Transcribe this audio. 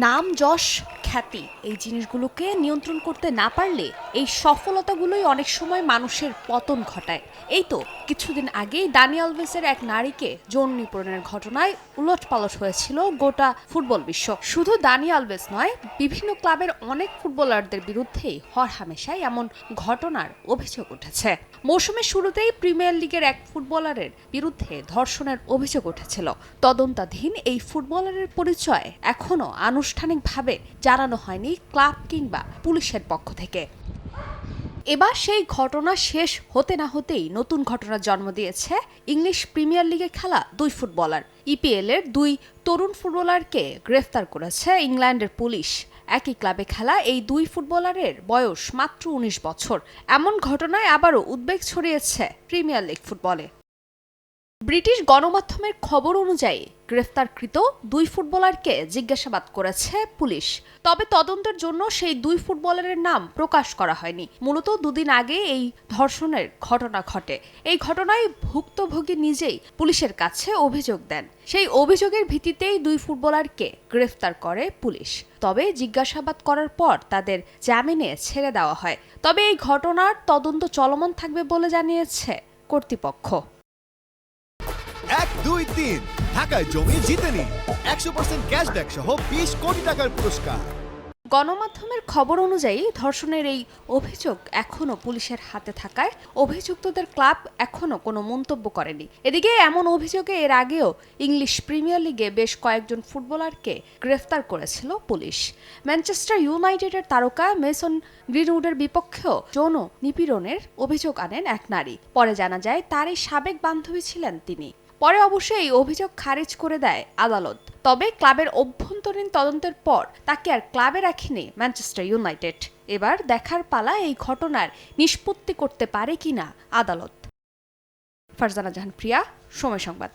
নাম, যশ, খ্যাতি এই জিনিসগুলোকে নিয়ন্ত্রণ করতে না পারলে এই সফলতাগুলোই অনেক সময় মানুষের পতন ঘটায়। এই তো কিছুদিন আগেই দানি আলভেসের এক নারীকে যৌন নিপীড়নের ঘটনায় উলটপালট হয়েছিল গোটা ফুটবল বিশ্ব। শুধু দানি আলভেস নয়, বিভিন্ন ক্লাবের অনেক ফুটবলারদের বিরুদ্ধেই হরহামেশাই এমন ঘটনার অভিযোগ উঠেছে। মৌসুমের শুরুতেই প্রিমিয়ার লিগের এক ফুটবলারের বিরুদ্ধে ধর্ষণের অভিযোগ উঠেছিল। তদন্তাধীন এই ফুটবলারের পরিচয় এখনো আনুষ্ঠানিকভাবে জানানো হয়নি ক্লাব কিংবা পুলিশের পক্ষ থেকে। এবার সেই ঘটনা শেষ হতে না হতেই নতুন ঘটনার জন্ম দিয়েছে ইংলিশ প্রিমিয়ার লিগে খেলা দুই ফুটবলার। ইপিএল এর দুই তরুণ ফুটবলারকে গ্রেফতার করেছে ইংল্যান্ডের পুলিশ। একই ক্লাবে খেলা এই দুই ফুটবলারের বয়স মাত্র ১৯ বছর। এমন ঘটনায় আবারও উদ্বেগ ছড়িয়েছে প্রিমিয়ার লিগ ফুটবলে। ব্রিটিশ গণমাধ্যমের খবর অনুযায়ী গ্রেফতারকৃত দুই ফুটবলারকে জিজ্ঞাসাবাদ করেছে পুলিশ। তবে তদন্তের জন্য সেই দুই ফুটবলারের নাম প্রকাশ করা হয়নি। মূলত দুদিন আগে এই ধর্ষণের ঘটনা ঘটে। এই ঘটনায় ভুক্তভোগী নিজেই পুলিশের কাছে অভিযোগ দেন। সেই অভিযোগের ভিত্তিতেই দুই ফুটবলারকে গ্রেফতার করে পুলিশ। তবে জিজ্ঞাসাবাদ করার পর তাদের জামিনে ছেড়ে দেওয়া হয়। তবে এই ঘটনার তদন্ত চলমান থাকবে বলে জানিয়েছে কর্তৃপক্ষ। ১, ২, ৩ ঢাকায় জমি জিতে নিন ১০০% ক্যাশব্যাক সহ ২০ কোটি টাকার পুরস্কার। গণমাধ্যমের খবর অনুযায়ী ধর্ষণের এই অভিযোগ এখনো পুলিশের হাতে থাকায় অভিযুক্তদের ক্লাব এখনো কোনো মন্তব্য করেনি। এদিকে এমন অভিযোগে এর আগেও ইংলিশ প্রিমিয়ার লিগে বেশ কয়েকজন ফুটবলারকে গ্রেফতার করেছিল পুলিশ। ম্যানচেস্টার ইউনাইটেডের তারকা মেসন গ্রিনউডের বিপক্ষেও যৌন নিপীড়নের অভিযোগ আনেন এক নারী। পরে জানা যায় তারই সাবেক বান্ধবী ছিলেন তিনি। পরে অবশ্য এই অভিযোগ খারিজ করে দেয় আদালত। তবে ক্লাবের অভ্যন্তরীণ তদন্তের পর তাকে আর ক্লাবে রাখেনি ম্যানচেস্টার ইউনাইটেড। এবার দেখার পালা এই ঘটনার নিষ্পত্তি করতে পারে কিনা আদালত। ফারজানা জাহান প্রিয়া, সময় সংবাদ।